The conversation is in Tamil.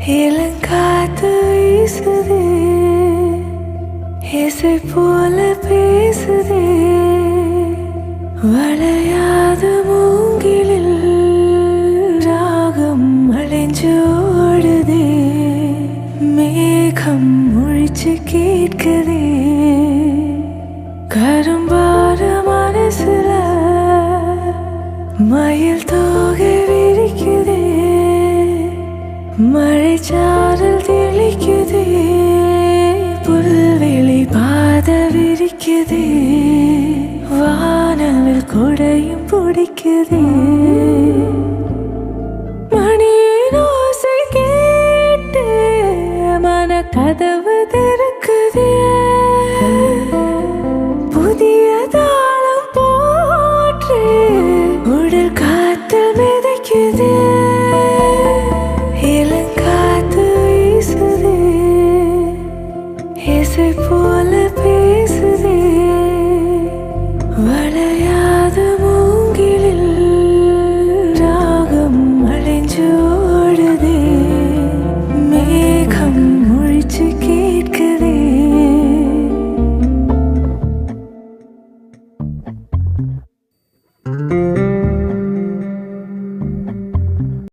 இளங்காத்து வீசுதே, இசை போல பேசுதே, வளையாத மூங்கிலில் ராகம் அலைஞ்சு ஓடுதே, மேகம் முழிச்சு கேட்குதே, கரும்பார மனசுல மயில் தோகை விரிக்குதே, மழைச்சாரல் தெளிக்குதே, புல்வெளி பாத விரிக்குதே, வானவில் கொடையும் பிடிக்குதே, மணியின் ஓசை கேட்டு மன கதவு திறக்குதே, புதிய தாளம் போற்று உடல் காத்தில் மிதக்குதே, இளங்காத்து வீசுதே, இசை போல